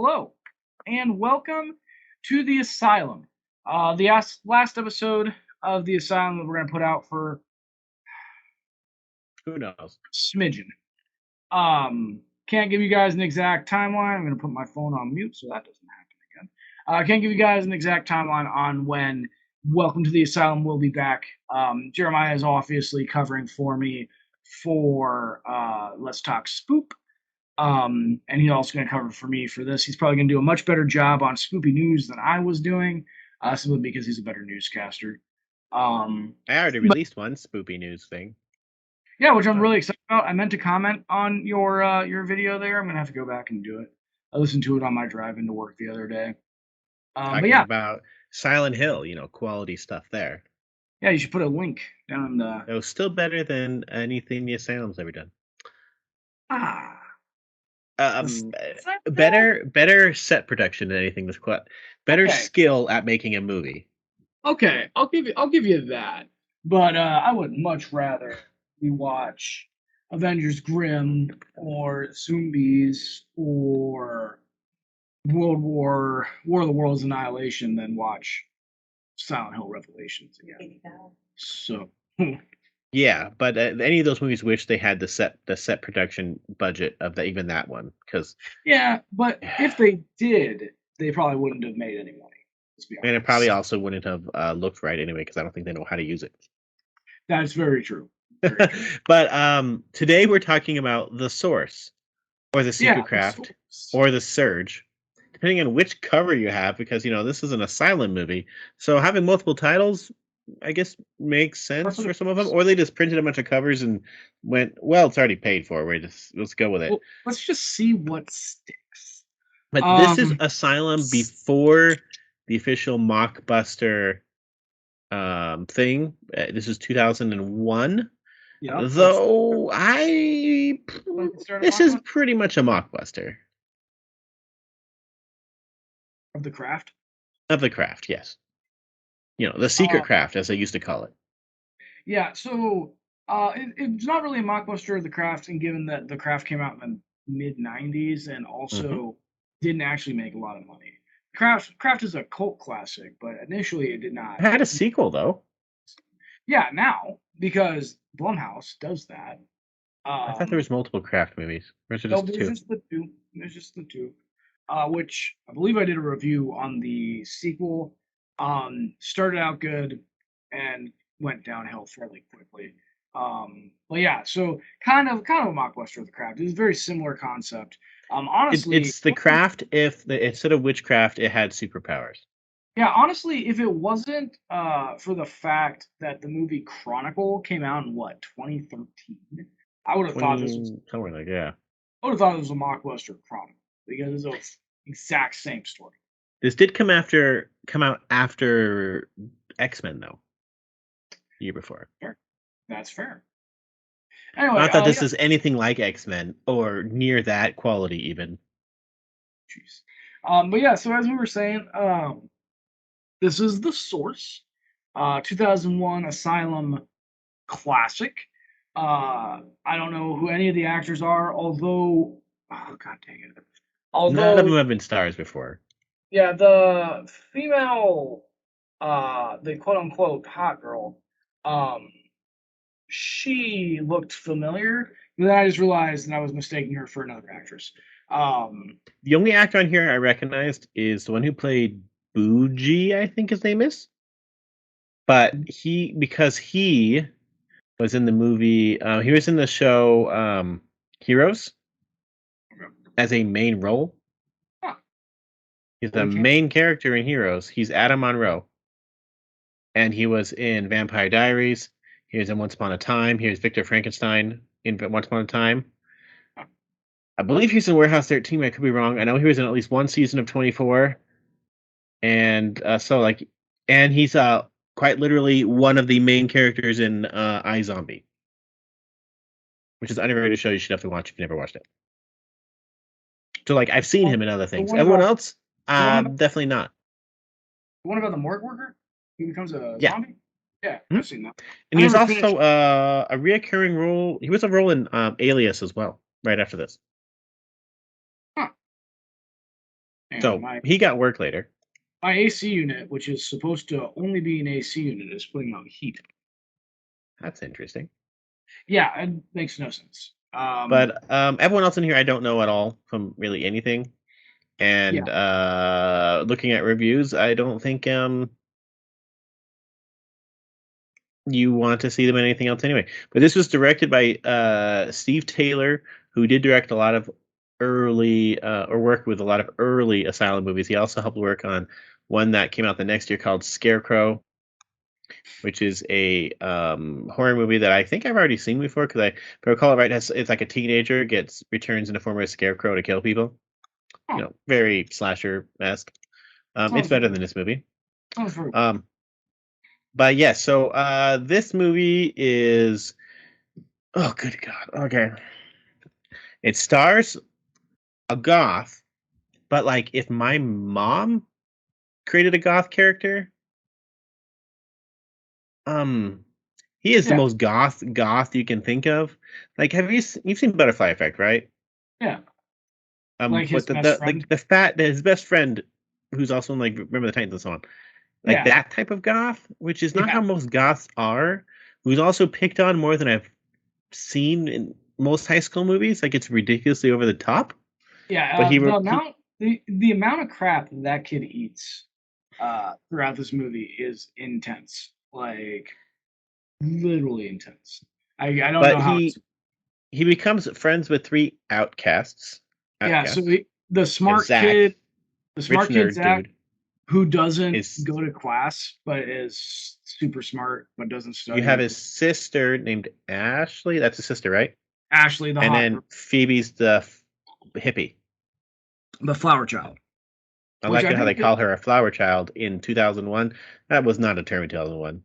hello, and welcome to the Asylum. Last episode of the Asylum that we're going to put out for Who knows? smidgen. Can't give you guys an exact timeline. I'm going to put my phone on mute so that doesn't happen again. Can't give you guys an exact timeline on when Welcome to the Asylum will be back. Jeremiah is obviously covering for me for Let's Talk Spoop. And he's also going to cover for me for this. He's probably going to do a much better job on spoopy news than I was doing, simply because he's a better newscaster. I already But released one spoopy news thing. yeah, which I'm really excited about. I meant to comment on your video there. I'm going to have to go back and do it. I listened to it on my drive into work the other day. But Talking yeah, about Silent Hill, quality stuff there. yeah, you should put a link down in the. It was still better than anything the Asylum's ever done. Ah, Um, is that better set production than anything this better okay? skill at making a movie. Okay, I'll give you that. But I would much rather we watch Avengers Grimm or Zombies or War of the Worlds Annihilation than watch Silent Hill Revelations again. So Yeah, but any of those movies wish they had the set production budget of even that one, because yeah, but if they did, they probably wouldn't have made any money. Let's be and it probably honest. also wouldn't have looked right anyway, because I don't think they know how to use it. That's very true. Very true. But today we're talking about The Source, or The Yeah. Secret Craft, or The Surge, depending on which cover you have, because this is an Asylum movie, so having multiple titles, I guess, makes sense for some of them, or they just printed a bunch of covers and went, well, it's already paid for. Let's go with it. Well, let's just see what sticks. But this is Asylum before the official Mockbuster thing. This is 2001. Yeah. Though this is pretty much a mockbuster Of the craft. of the craft, yes. The secret craft, as they used to call it. Yeah, so it's not really a mockbuster of the craft, and given that the craft came out in the mid '90s and also didn't actually make a lot of money. Craft is a cult classic, but initially it did not. It had a sequel though. Yeah, now because Blumhouse does that. I thought there was multiple craft movies. Or is it No, just there's two? just the two. There's just the two. Which I believe I did a review on the sequel. Started out good and went downhill fairly quickly. But yeah, so kind of a mockbuster of the craft. It's a very similar concept. Honestly, It's the craft if instead of witchcraft, it had superpowers. yeah, honestly, if it wasn't for the fact that the movie Chronicle came out in what 2013, I would have thought this was somewhere like, yeah. I would have thought it was a mockbuster Chronicle because it's the exact same story. This did come out after X-Men though. The year before. Fair. That's fair. Anyway, Not that this is anything like X-Men or near that quality even. Jeez. But yeah, so as we were saying, this is The Source, 2001 Asylum classic. I don't know who any of the actors are, although, oh god dang it. None of them have been stars before. Yeah, the female, the quote unquote hot girl, she looked familiar, but then I just realized that I was mistaking her for another actress. The only actor on here I recognized is the one who played Bougie, I think his name is. But because he was in the movie, he was in the show Heroes as a main role. Huh. He's the main character in Heroes. He's Adam Monroe. And he was in Vampire Diaries. He was in Once Upon a Time. He was Victor Frankenstein in Once Upon a Time. I believe he's in Warehouse 13. I could be wrong. I know he was in at least one season of 24. And and he's quite literally one of the main characters in iZombie, which is an underrated show you should definitely watch if you never watched it. So I've seen him in other things. Everyone else, definitely not. The one about the morgue worker who becomes a zombie? Yeah, I've seen that. And he's also a reoccurring role. He was a role in Alias as well, right after this. Huh. And So he got work later. my AC unit, which is supposed to only be an AC unit, is putting out heat. That's interesting. Yeah, it makes no sense. But everyone else in here, I don't know at all from really anything. And looking at reviews, I don't think you want to see them in anything else anyway. But this was directed by Steve Taylor, who did direct a lot of early or work with a lot of early Asylum movies. He also helped work on one that came out the next year called Scarecrow, which is a horror movie that I think I've already seen before because if I recall it right, it's like a teenager returns in the form of a scarecrow to kill people. Very slasher-esque. It's better than this movie. But yeah, so this movie is, oh good God, okay. It stars a goth, but like if my mom created a goth character, he is the most goth you can think of. Like, you've seen Butterfly Effect, right? Yeah. Like his but best friend. His best friend, who's also in like Remember the Titans and so on. Like that type of goth, which is not how most goths are. Who's also picked on more than I've seen in most high school movies. Like it's ridiculously over the top. Yeah, but the amount of crap that kid eats throughout this movie is intense. Like literally intense. I don't know how. He becomes friends with three outcasts. Yeah, so the smart kid, Zack, who doesn't go to class but is super smart but doesn't study. You have his sister named Ashley. That's his sister, right? Ashley, and then Phoebe's the hippie, the flower child. I like how they call her a flower child in 2001. That was not a term in 2001.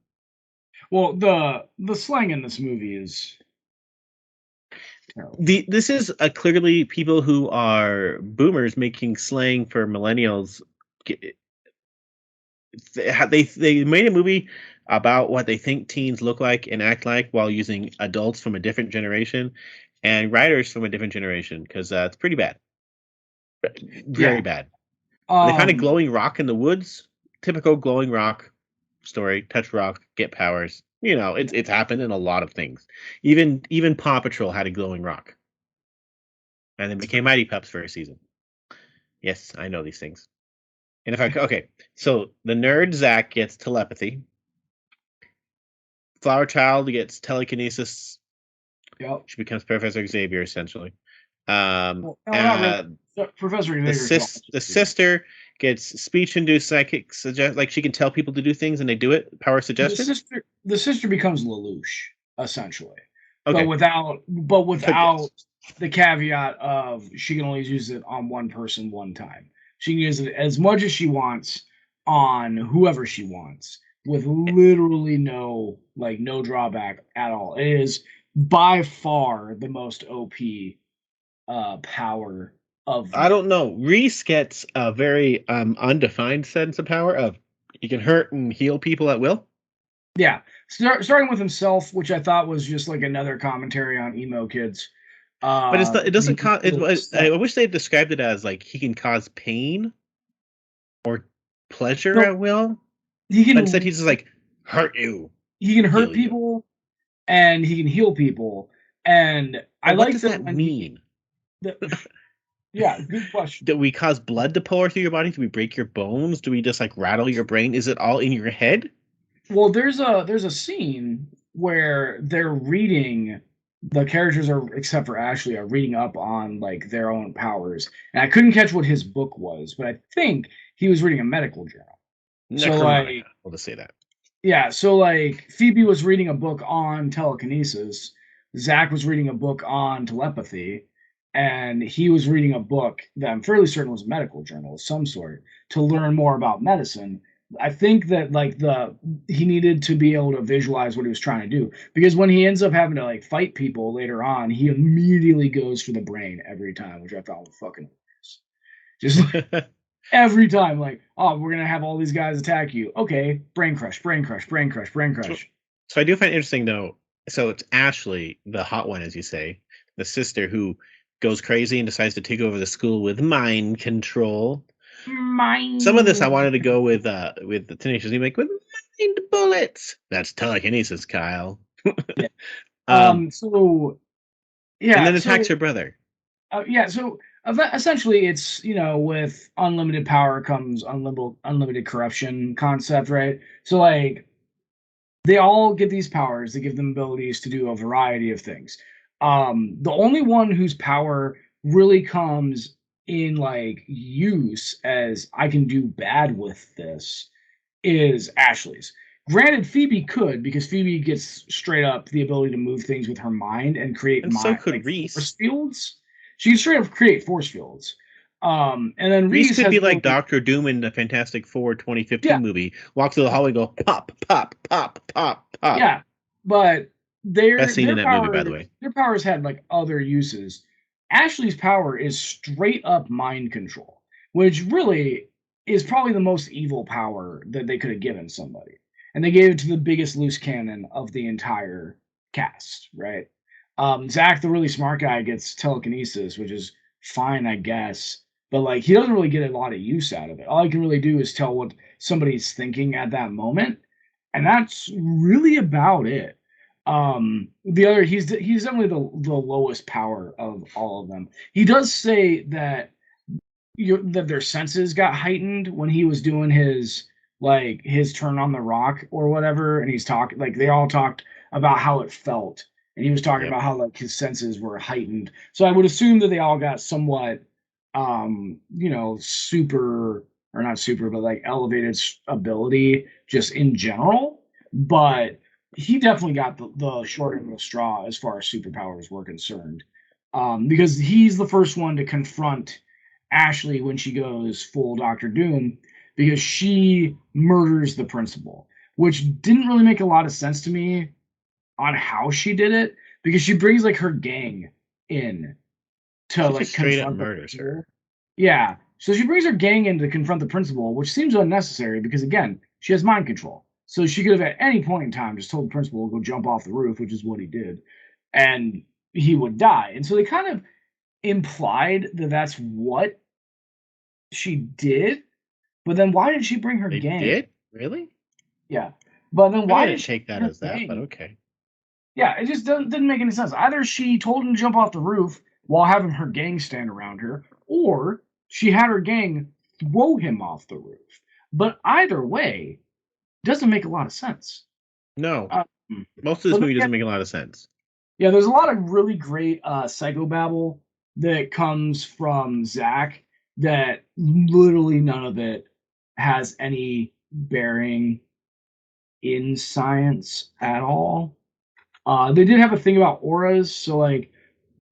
Well, the slang in this movie is terrible. This is clearly people who are boomers making slang for millennials. They made a movie about what they think teens look like and act like while using adults from a different generation and writers from a different generation because it's pretty bad. Very bad. They find a glowing rock in the woods. Typical glowing rock story. Touch rock, get powers. It's happened in a lot of things. Even Paw Patrol had a glowing rock, and then became Mighty Pups for a season. Yes, I know these things. And so the nerd Zack gets telepathy. Flower Child gets telekinesis. Yep. She becomes Professor Xavier essentially. Professor Xavier. The sister gets speech-induced psychic like she can tell people to do things and they do it. Power suggestion. The sister becomes Lelouch essentially, but without the caveat of she can only use it on one person one time. She can use it as much as she wants on whoever she wants, with literally no drawback at all. It is by far the most OP power of. I don't know. Reese gets a very undefined sense of power of he can hurt and heal people at will. Yeah, starting with himself, which I thought was just like another commentary on emo kids. But it doesn't cause. I wish they described it as like he can cause pain or pleasure at will. But instead, he's just like hurt you. He can hurt people, and he can heal people. And what does that mean? Yeah, good question. Do we cause blood to pour through your body? Do we break your bones? Do we just like rattle your brain? Is it all in your head? Well, there's a scene where they're reading. The characters except for Ashley, are reading up on like their own powers, and I couldn't catch what his book was, but I think he was reading a medical journal. We'll just say that. Yeah, so like Phoebe was reading a book on telekinesis, Zack was reading a book on telepathy, and he was reading a book that I'm fairly certain was a medical journal of some sort to learn more about medicine. I think that he needed to be able to visualize what he was trying to do, because when he ends up having to like fight people later on, he immediately goes for the brain every time, which I thought was fucking hilarious. Just every time, like, oh, we're gonna have all these guys attack you. Okay, brain crush, brain crush, brain crush, brain crush. So I do find it interesting though. So it's Ashley, the hot one, as you say, the sister who goes crazy and decides to take over the school with mind control. Mind. Some of this I wanted to go with the Tenacious D, like with mind bullets. That's telekinesis, Kyle. Yeah. um, So and yeah. then attacks So her brother. yeah. So essentially, it's with unlimited power comes unlimited corruption concept, right? So like they all get these powers that give them abilities to do a variety of things. The only one whose power really comes in like use as I can do bad with this is Ashley's. Granted, Phoebe could because Phoebe gets straight up the ability to move things with her mind and create And so like could force Reese. fields. She can straight up create force fields. And then Reese Reese could has be the like ability. Doctor Doom in the Fantastic Four 2015 Yeah, movie. Walk through the hallway, and go pop, pop, pop, pop, pop. yeah, but Best scene in that movie, by the way. their powers had like other uses. Ashley's power is straight up mind control, which really is probably the most evil power that they could have given somebody. And they gave it to the biggest loose cannon of the entire cast, right? Zack, the really smart guy, gets telekinesis, which is fine, I guess, but like he doesn't really get a lot of use out of it. All he can really do is tell what somebody's thinking at that moment, and that's really about it. The other he's definitely the lowest power of all of them. He does say that that their senses got heightened when he was doing his turn on the rock or whatever, and he's talking like they all talked about how it felt, and he was talking Yep. about how like his senses were heightened. So I would assume that they all got somewhat super or not super, but like elevated ability just in general. But he definitely got the short end of the straw as far as superpowers were concerned, because he's the first one to confront Ashley when she goes full Doctor Doom because she murders the principal, which didn't really make a lot of sense to me on how she did it because she brings like her gang in to She like just straight up confront the murders her. principal. Yeah. So she brings her gang in to confront the principal, which seems unnecessary because again, she has mind control. So she could have at any point in time just told the principal to go jump off the roof, which is what he did, and he would die. And so they kind of implied that that's what she did, but then why did she bring her They gang? did? Really? Yeah. But then I why didn't did she take that bring as her that, but gang? okay. Yeah, it just didn't make any sense. Either she told him to jump off the roof while having her gang stand around her, or she had her gang throw him off the roof. But either way, doesn't make a lot of sense. No. Uh, Most of this but movie yeah, doesn't make a lot of sense. yeah, there's a lot of really great psychobabble that comes from Zack that literally none of it has any bearing in science at all. They did have a thing about auras, so like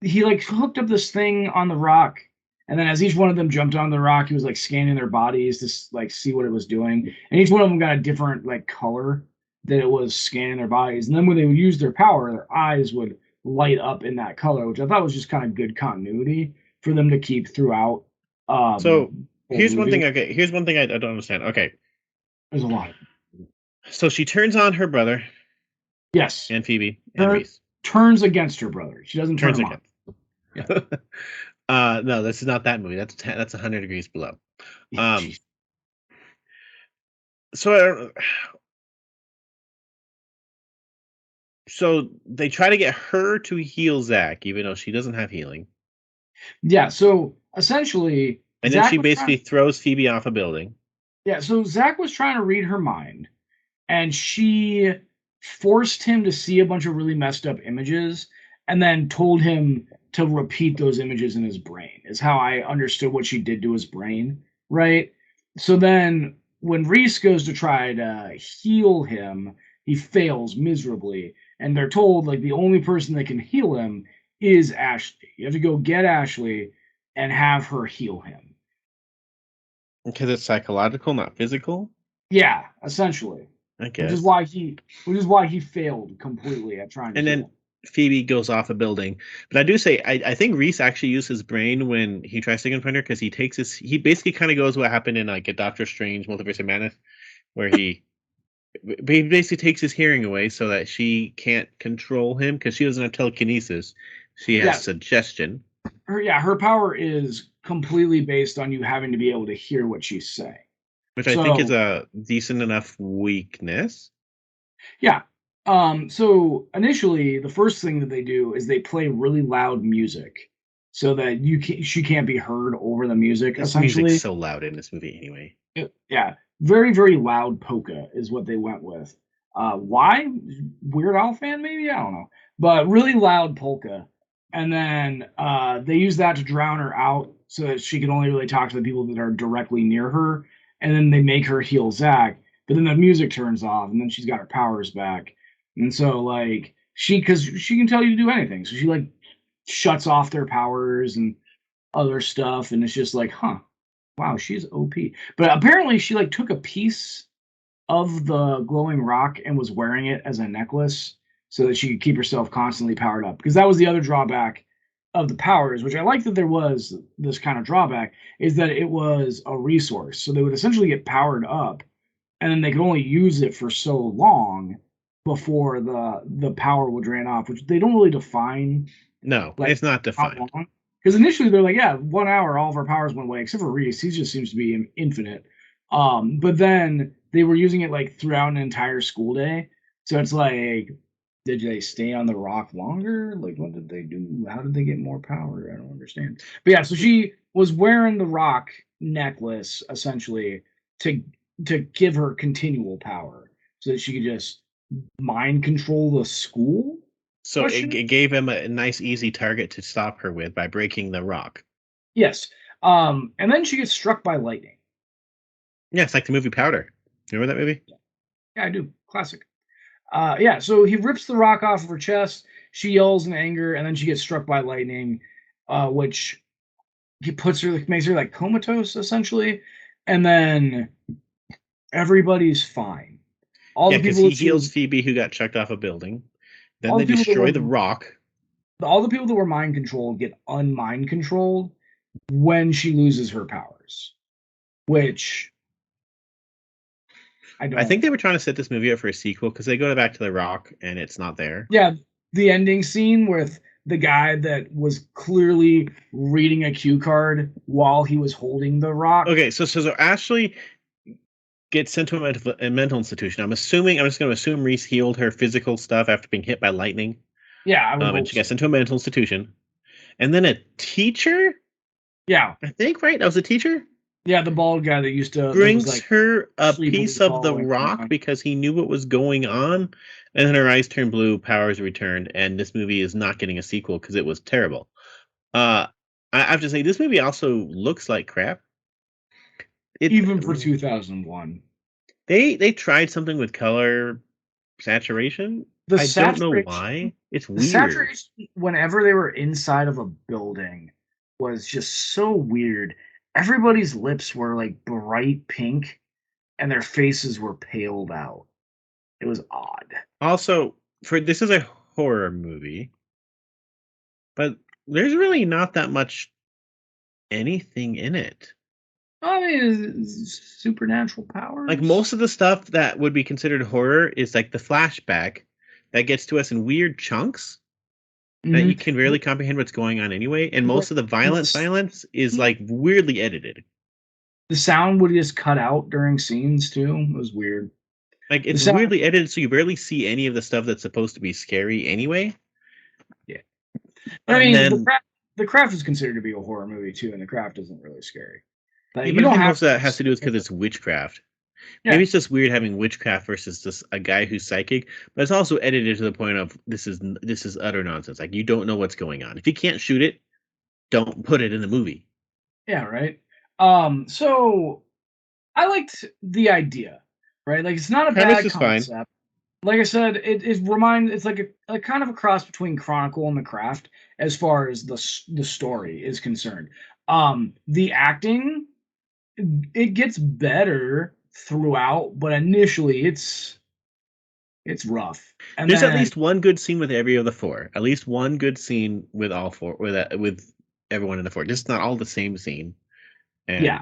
he like hooked up this thing on the rock, and then as each one of them jumped on the rock, he was like scanning their bodies to like see what it was doing, and each one of them got a different like color that it was scanning their bodies, and then when they would use their power, their eyes would light up in that color, which I thought was just kind of good continuity for them to keep throughout So the here's one thing. movie. Okay, here's one thing I don't understand. Okay, There's a lot. so she turns on her brother Yes, and Phoebe and Turn, Reese. turns against her brother. She doesn't turn Turns him on. again. Yeah. No, this is not that movie. That's 100 Degrees Below. Um, Jeez. so I don't, so they try to get her to heal Zack, even though she doesn't have healing, Yeah. So essentially, and then Zach she was trying. basically throws Phoebe off a building. Yeah, so Zach was trying to read her mind, and she forced him to see a bunch of really messed up images, and then told him to repeat those images in his brain. Is how I understood what she did to his brain, right? So then, when Reese goes to try to heal him, he fails miserably, and they're told like the only person that can heal him is Ashley. You have to go get Ashley and have her heal him. Because it's psychological, not physical, Yeah, essentially. I which is guess. why he which is why he failed completely at trying to And heal then him. Phoebe goes off a building. But I do say I think Reese actually used his brain when he tries to confront her because he basically kind of goes what happened in like a Doctor Strange Multiverse of Madness, where he basically takes his hearing away so that she can't control him because she doesn't have telekinesis. She has Yes, suggestion. her power is completely based on you having to be able to hear what she's saying. Which I think is So a decent enough weakness. yeah. So initially, the first thing that they do is they play really loud music so that she can't be heard over the music, This music's essentially. so loud in this movie anyway. Yeah, very, very loud polka is what they went with. Why? Weird Al fan, maybe? I don't know. But really loud polka. And then they use that to drown her out so that she can only really talk to the people that are directly near her. And then they make her heal Zack. But then the music turns off, and then she's got her powers back. And so, like, because she can tell you to do anything. So she, like, shuts off their powers and other stuff. And it's just like, huh, wow, she's OP. But apparently she like took a piece of the glowing rock and was wearing it as a necklace so that she could keep herself constantly powered up. Because that was the other drawback of the powers, which I like that there was this kind of drawback, is that it was a resource. So they would essentially get powered up and then they could only use it for so long before the power would drain off, which they don't really define No, like it's not how defined. long. Because initially they're like, yeah, 1 hour, all of our powers went away, except for Reese. He just seems to be infinite. But then they were using it like throughout an entire school day. So it's like, did they stay on the rock longer? Like, what did they do? How did they get more power? I don't understand. But yeah, so she was wearing the rock necklace essentially to to give her continual power, so that she could just mind control the school. So Question. it gave him a nice, easy target to stop her with by breaking the rock. Yes. And then she gets struck by lightning. Yeah, it's like the movie Powder. Remember that movie? Yeah, I do. Classic. Yeah, so he rips the rock off of her chest. She yells in anger, and then she gets struck by lightning, which he puts her, like, makes her like comatose essentially, and then everybody's fine. All Yeah, the because people he that she heals was, Phoebe, who got chucked off a building. Then all they the people that destroy were, the rock. all the people that were mind controlled get unmind controlled when she loses her powers, which I I don't. think they were trying to set this movie up for a sequel because they go back to the rock and it's not there. Yeah, the ending scene with the guy that was clearly reading a cue card while he was holding the rock. Okay, so Ashley gets sent to a mental institution. I'm assuming I'm just going to assume Reese healed her physical stuff after being hit by lightning. Yeah, I would And hope she got so. sent to a mental institution. And then a teacher, Yeah, I think, right? That was a teacher, yeah, the bald guy that used to that was brings like her a piece sleepily of the following her rock around. because he knew what was going on. And then her eyes turn blue, powers returned, and this movie is not getting a sequel because it was terrible. Uh, I have to say, this movie also looks like crap. It Even for 2001. they tried something with color saturation. The I don't know saturation, why. It's the weird. saturation whenever they were inside of a building was just so weird. Everybody's lips were like bright pink and their faces were paled out. It was odd. Also, for this is a horror movie, but there's really not that much anything in it. I mean, supernatural Like powers. most of the stuff that would be considered horror is like the flashback that gets to us in weird chunks that you Hmm. can The, barely comprehend what's going on anyway. And the, most of the the, violence is like weirdly edited. the sound would just cut out during scenes too. It was weird. Like The it's sound, weirdly edited, so you barely see any of the stuff that's supposed to be scary anyway. yeah. But I And mean, then, the craft is considered to be a horror movie too, and the craft isn't really scary. yeah, Like you but I don't think have most of to that be has to do with scared because of it's witchcraft. yeah. Maybe it's just weird having witchcraft versus just a guy who's psychic, but it's also edited to the point of this is utter nonsense. Like you don't know what's going on. If you can't shoot it, don't put it in the movie. Yeah, right. So I liked the idea, right? Like it's not a Premise bad is fine. concept. Like I said, it reminds it's like a kind of a cross between Chronicle and The Craft as far as the story is concerned. The acting it gets better throughout, but initially it's rough. And There's at then least one good scene with every of the four. At least one good scene with all four with everyone in the four. Just not all the same scene. And yeah,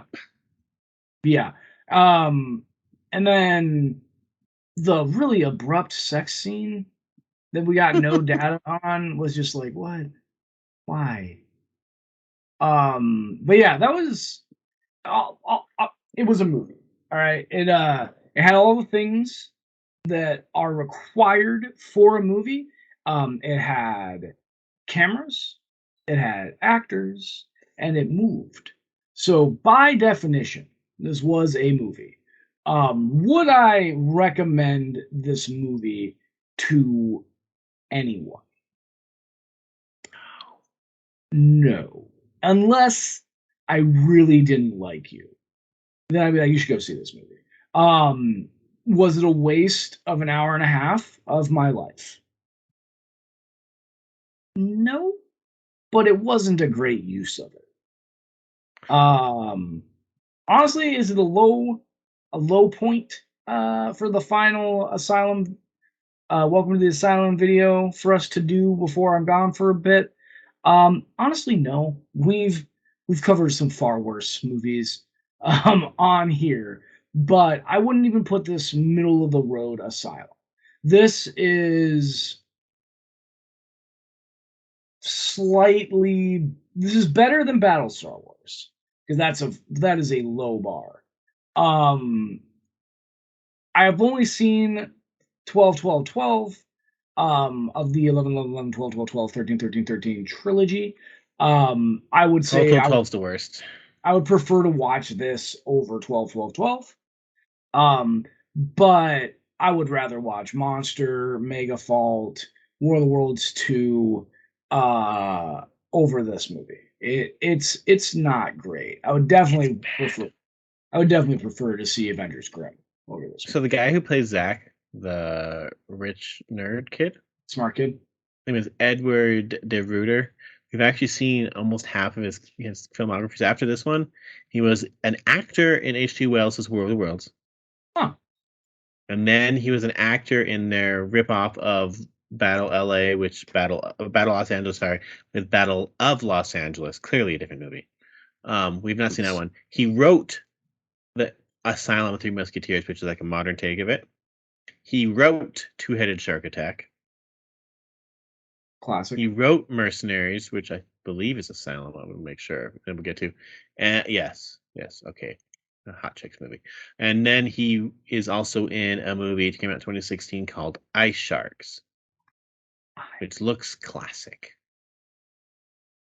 yeah. Um, and then the really abrupt sex scene that we got no data on was just like, what? Why? But yeah, that was it was a movie. All right, it had all the things that are required for a movie. It had cameras, it had actors, and it moved. So by definition, this was a movie. Would I recommend this movie to anyone? No. Unless I really didn't like you. Then I'd be like, you should go see this movie. Was it a waste of an hour and a half of my life? No, but it wasn't a great use of it. Honestly, is it a low point for the final Asylum welcome to the Asylum video for us to do before I'm gone for a bit? Honestly, no. We've covered some far worse movies on here, but I wouldn't even put this middle of the road Asylum. This is this is better than Battlestar Wars because that is a low bar. I have only seen 12, 12, 12 of the 11, 11, 11, 12, 12, 12, 13, 13, 13 trilogy. I would say 12 is the worst. I would prefer to watch this over 12, 12, 12. But I would rather watch Monster, Mega Fault, War of the Worlds 2 over this movie. It's not great. I would definitely prefer to see Avengers Grimm over this So movie. the guy who plays Zack, the rich nerd kid, Smart kid. name is Edward DeRuiter. We've actually seen almost half of his filmography. After this one, he was an actor in H.G. Wells' War of the Worlds. Huh. And then he was an actor in their ripoff of Battle LA, Battle Los Angeles, sorry, with Battle of Los Angeles. Clearly a different movie. We've not seen that one. He wrote the Asylum Three Musketeers, which is like a modern take of it. He wrote Two-Headed Shark Attack. Classic. He wrote Mercenaries, which I believe is Asylum. I'm gonna make sure. Then we'll get to. Yes, okay. A Hot Chicks movie. And then he is also in a movie that came out in 2016 called Ice Sharks, which looks classic.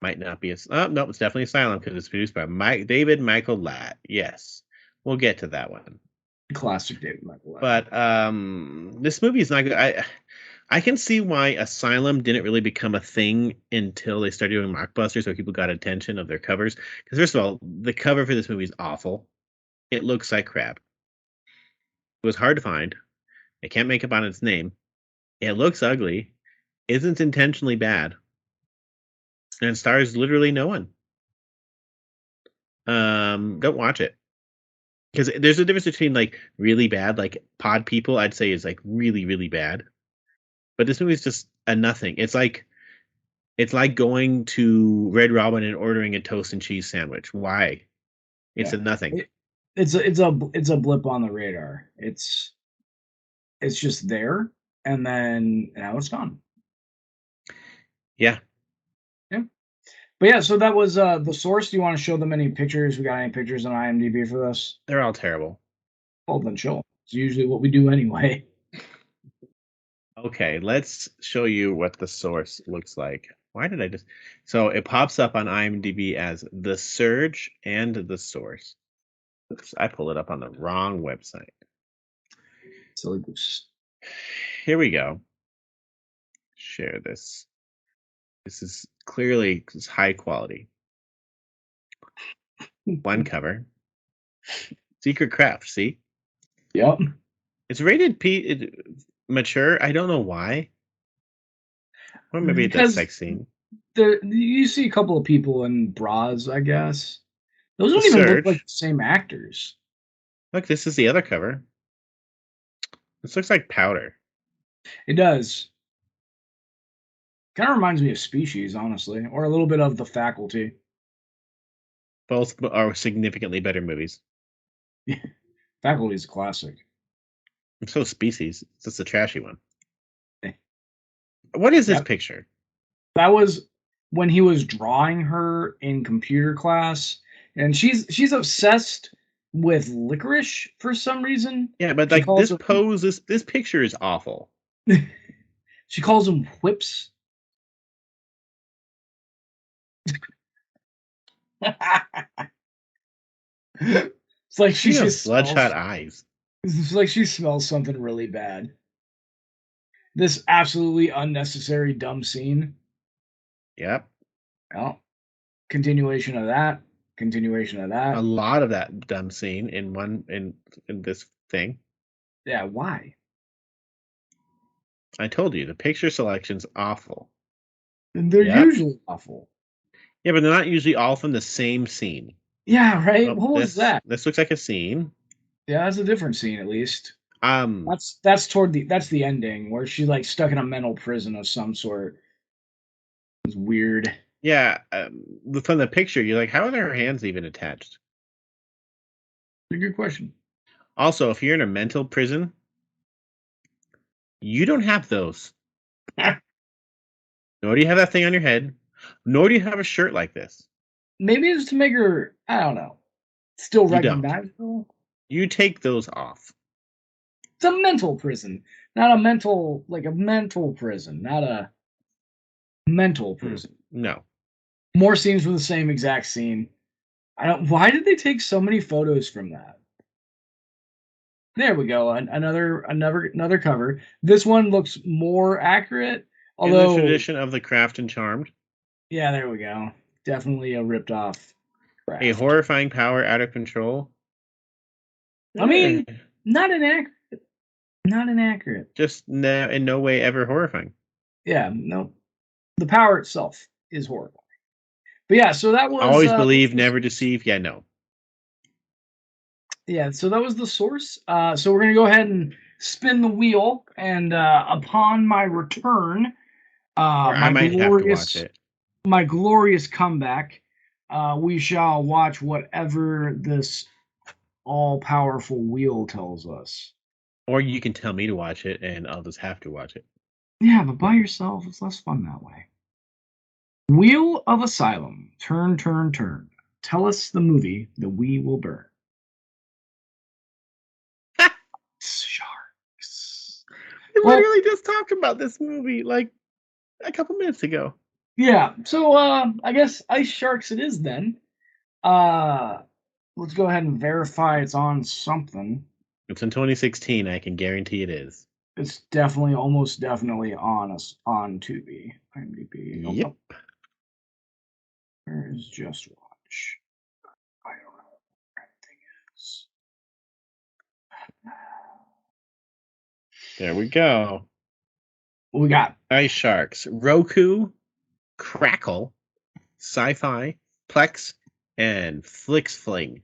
Might not be no, it's definitely Asylum because it's produced by David Michael Latt. Yes, we'll get to that one. Classic David Michael Latt. But this movie is not good. I can see why Asylum didn't really become a thing until they started doing mockbusters, so people got attention of their covers. Because first of all, the cover for this movie is awful. It looks like crap. It was hard to find. I can't make up on its name. It looks ugly. Isn't intentionally bad. And stars literally no one. Don't watch it. Because there's a difference between like really bad, like Pod People, I'd say is like really, really bad. But this movie is just a nothing. It's like going to Red Robin and ordering a toast and cheese sandwich. Why? It's a nothing. It's a blip on the radar. It's just there, and then now it's gone. Yeah. Yeah. But yeah, so that was The Source. Do you want to show them any pictures? We got any pictures on IMDb for this? They're all terrible. Well, then show them. It's usually what we do anyway. Okay, let's show you what The Source looks like. Why did I just... So it pops up on IMDb as The Surge and The Source. Oops, I pulled it up on the wrong website. Silly goose. Here we go. Share this. This is clearly high quality. One cover. Secret Craft, see? Yep. It's rated mature. I don't know why. Or maybe it's a sex scene. You see a couple of people in bras, I guess. Those don't even look like the same actors. Look, this is the other cover. This looks like powder. It does. Kind of reminds me of Species, honestly, or a little bit of The Faculty. Both are significantly better movies. Faculty is a classic. So Species. It's just a trashy one. What is this picture? That was when he was drawing her in computer class, and she's obsessed with licorice for some reason. Yeah, but She like calls this them pose, this picture is awful. she calls them whips. It's like she Speaking of just bloodshot smells. eyes. It's like she smells something really bad. This absolutely unnecessary dumb scene. Yep. Well, continuation of that. Continuation of A that. lot of that dumb scene in this thing. Yeah, why? I told you the picture selection's awful. And they're Yep. usually awful. Yeah, but they're not usually all from the same scene. Yeah, right. Oh, What was that? this looks like a scene. Yeah, that's a different scene at least. Um, That's the ending where she's like stuck in a mental prison of some sort. It's weird. yeah, from the picture, you're like, how are her hands even attached? A good question. Also, if you're in a mental prison, you don't have those. Nor do you have that thing on your head. Nor do you have a shirt like this. Maybe it's to make her, I don't know, still You don't. recognizable. You take those off. It's a mental prison, not a mental like a mental prison, not a mental prison. No. More scenes from the same exact scene. I don't. Why did they take so many photos from that? There we go. Another cover. This one looks more accurate. In the Although, tradition of the Craft and Charmed, yeah, there we go. Definitely a ripped off a craft. horrifying power out of control. I mean, not inaccurate. Not inaccurate. Just in no way ever horrifying. Yeah, no. The power itself is horrible. But yeah, so that was Always believe, never deceive. Yeah, no. Yeah, so that was the source. So we're gonna go ahead and spin the wheel, and upon my return, Or I might have to watch it. my glorious comeback, we shall watch whatever this all-powerful wheel tells us. Or you can tell me to watch it, and I'll just have to watch it. Yeah, but by yourself, it's less fun that way. Wheel of Asylum. Turn, turn, turn. Tell us the movie that we will burn. Sharks. We Well, literally just talked about this movie like a couple minutes ago. yeah. So I guess Ice Sharks it is then. Let's go ahead and verify it's on something. It's in 2016. I can guarantee it is. It's definitely, almost definitely on us on Tubi, IMDb. Oh, Yep. no. Where is Just Watch? I don't know where anything is. There we go. What we got? Ice Sharks, Roku, Crackle, Sci-Fi, Plex, and Flix Fling.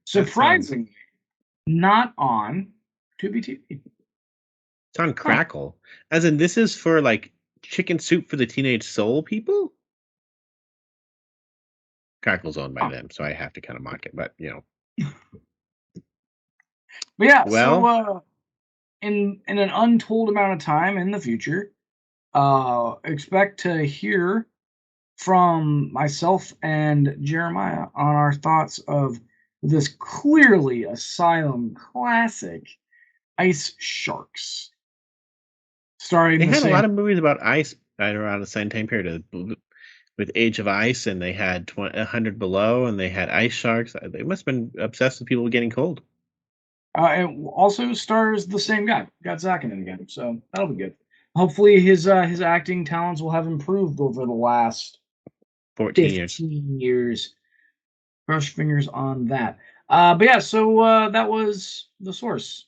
Surprisingly, not on Tubi TV. It's on Crackle. As in, this is for like Chicken Soup for the Teenage Soul people? Crackle's owned by them, so I have to kind of mock it, but you know. But yeah, Well, so in an untold amount of time in the future, expect to hear from myself and Jeremiah on our thoughts of this clearly Asylum classic, Ice Sharks. Starring they the had a same. lot of movies about ice right around the same time period with Age of Ice, and they had 100 Below, and they had Ice Sharks. They must have been obsessed with people getting cold. It also stars the same guy. Got Zack in it again, so that'll be good. Hopefully, his acting talents will have improved over the last 14 15 years. Brush fingers on that. But yeah, so that was the source.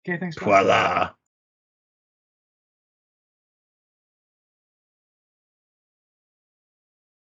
Okay, thanks. Bye. Voila.